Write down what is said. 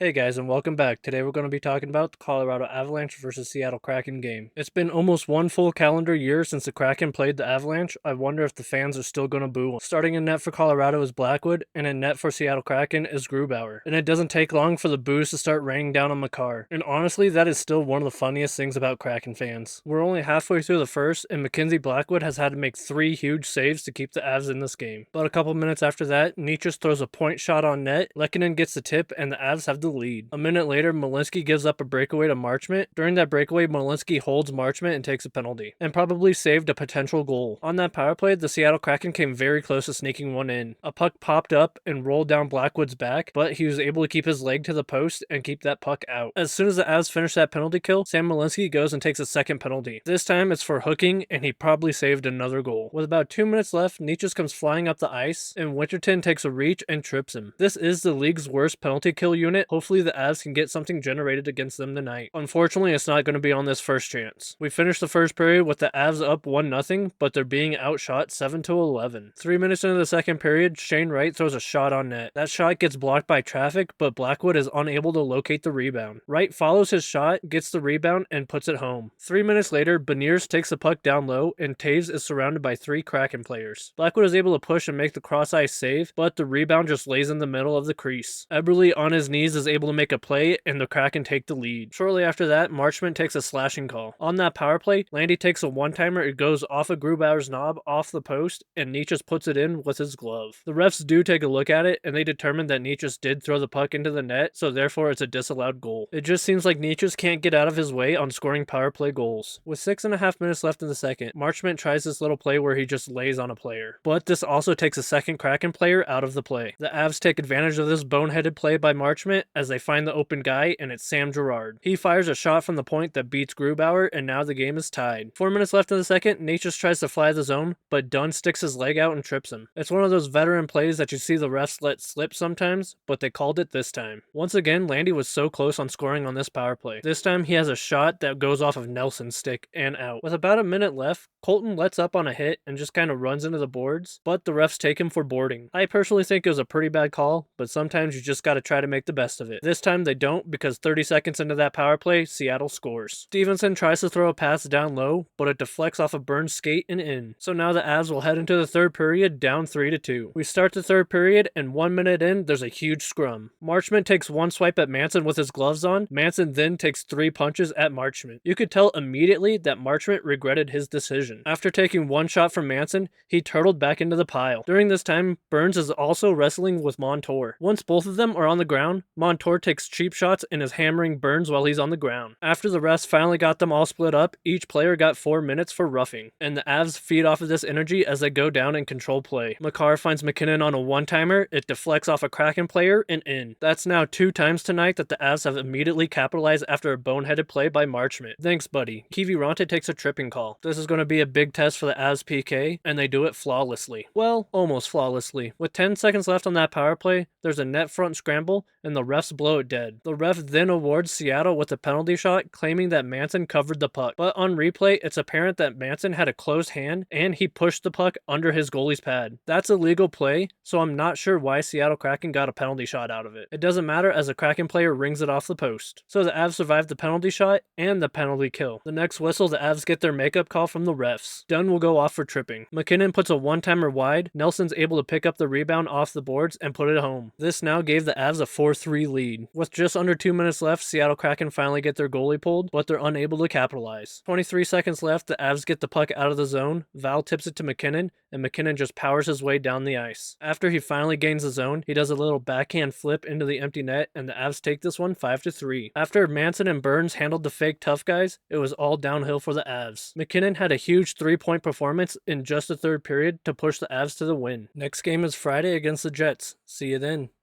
Hey guys, and welcome back. Today we're going to be talking about the Colorado Avalanche versus Seattle Kraken game. It's been almost one full calendar year since the Kraken played the Avalanche. I wonder if the fans are still going to boo 'em. Starting in net for Colorado is Blackwood, and in net for Seattle Kraken is Grubauer. And it doesn't take long for the boos to start raining down on Makar. And honestly, that is still one of the funniest things about Kraken fans. We're only halfway through the first, and Mackenzie Blackwood has had to make 3 huge saves to keep the Avs in this game. But a couple minutes after that, Nietzsche throws a point shot on net, Lehkonen gets the tip, and the Avs have the lead. A minute later, Malinsky gives up a breakaway to Marchment. During that breakaway, Malinsky holds Marchment and takes a penalty, and probably saved a potential goal. On that power play, the Seattle Kraken came very close to sneaking one in. A puck popped up and rolled down Blackwood's back, but he was able to keep his leg to the post and keep that puck out. As soon as the Avs finish that penalty kill, Sam Malinsky goes and takes a second penalty. This time it's for hooking, and he probably saved another goal. With about 2 minutes left, Nietzsche comes flying up the ice, and Winterton takes a reach and trips him. This is the league's worst penalty kill unit. Hopefully the Avs can get something generated against them tonight. Unfortunately, it's not going to be on this first chance. We finished the first period with the Avs up 1-0, but they're being outshot 7-11. 3 minutes into the second period, Shane Wright throws a shot on net. That shot gets blocked by traffic, but Blackwood is unable to locate the rebound. Wright follows his shot, gets the rebound, and puts it home. 3 minutes later, Beniers takes the puck down low, and Taves is surrounded by 3 Kraken players. Blackwood is able to push and make the cross-ice save, but the rebound just lays in the middle of the crease. Eberle on his knees is able to make a play, and the Kraken take the lead. Shortly after that, Marchment takes a slashing call. On that power play, Landy takes a one-timer, it goes off of Grubauer's knob, off the post, and Nietzsche puts it in with his glove. The refs do take a look at it, and they determine that Nietzsche did throw the puck into the net, so therefore it's a disallowed goal. It just seems like Nietzsche can't get out of his way on scoring power play goals. With 6.5 minutes left in the second, Marchment tries this little play where he just lays on a player. But this also takes a second Kraken player out of the play. The Avs take advantage of this boneheaded play by Marchment as they find the open guy, and it's Sam Girard. He fires a shot from the point that beats Grubauer, and now the game is tied. 4 minutes left in the second, Nietzsche tries to fly the zone, but Dunn sticks his leg out and trips him. It's one of those veteran plays that you see the refs let slip sometimes, but they called it this time. Once again, Landy was so close on scoring on this power play. This time he has a shot that goes off of Nelson's stick and out. With about a minute left, Colton lets up on a hit and just kind of runs into the boards, but the refs take him for boarding. I personally think it was a pretty bad call, but sometimes you just gotta try to make the best of it. This time they don't, because 30 seconds into that power play, Seattle scores. Stevenson tries to throw a pass down low, but it deflects off a Burns skate and in. So now the Avs will head into the third period down 3-2. We start the third period, and 1 minute in, there's a huge scrum. Marchment takes one swipe at Manson with his gloves on. Manson then takes 3 punches at Marchment. You could tell immediately that Marchment regretted his decision. After taking one shot from Manson, he turtled back into the pile. During this time, Burns is also wrestling with Montour. Once both of them are on the ground, Montour takes cheap shots and is hammering Burns while he's on the ground. After the refs finally got them all split up, each player got 4 minutes for roughing, and the Avs feed off of this energy as they go down and control play. Makar finds McKinnon on a one-timer, it deflects off a Kraken player and in. That's now 2 times tonight that the Avs have immediately capitalized after a boneheaded play by Marchment. Thanks, buddy. Kiviranta takes a tripping call. This is going to be a big test for the Avs PK, and they do it flawlessly. Well, almost flawlessly. With 10 seconds left on that power play, there's a net front scramble, and the refs blow it dead. The ref then awards Seattle with a penalty shot, claiming that Manson covered the puck. But on replay, it's apparent that Manson had a closed hand, and he pushed the puck under his goalie's pad. That's a legal play, so I'm not sure why Seattle Kraken got a penalty shot out of it. It doesn't matter as a Kraken player rings it off the post. So the Avs survived the penalty shot and the penalty kill. The next whistle, the Avs get their makeup call from the refs. Dunn will go off for tripping. McKinnon puts a one-timer wide. Nelson's able to pick up the rebound off the boards and put it home. This now gave the Avs a 4-3 lead. With just under 2 minutes left, Seattle Kraken finally get their goalie pulled, but they're unable to capitalize. 23 seconds left, the Avs get the puck out of the zone. Val tips it to McKinnon, and McKinnon just powers his way down the ice. After he finally gains the zone, he does a little backhand flip into the empty net, and the Avs take this one 5-3. After Manson and Burns handled the fake tough guys, it was all downhill for the Avs. McKinnon had a huge 3-point performance in just the third period to push the Avs to the win. Next game is Friday against the Jets. See you then.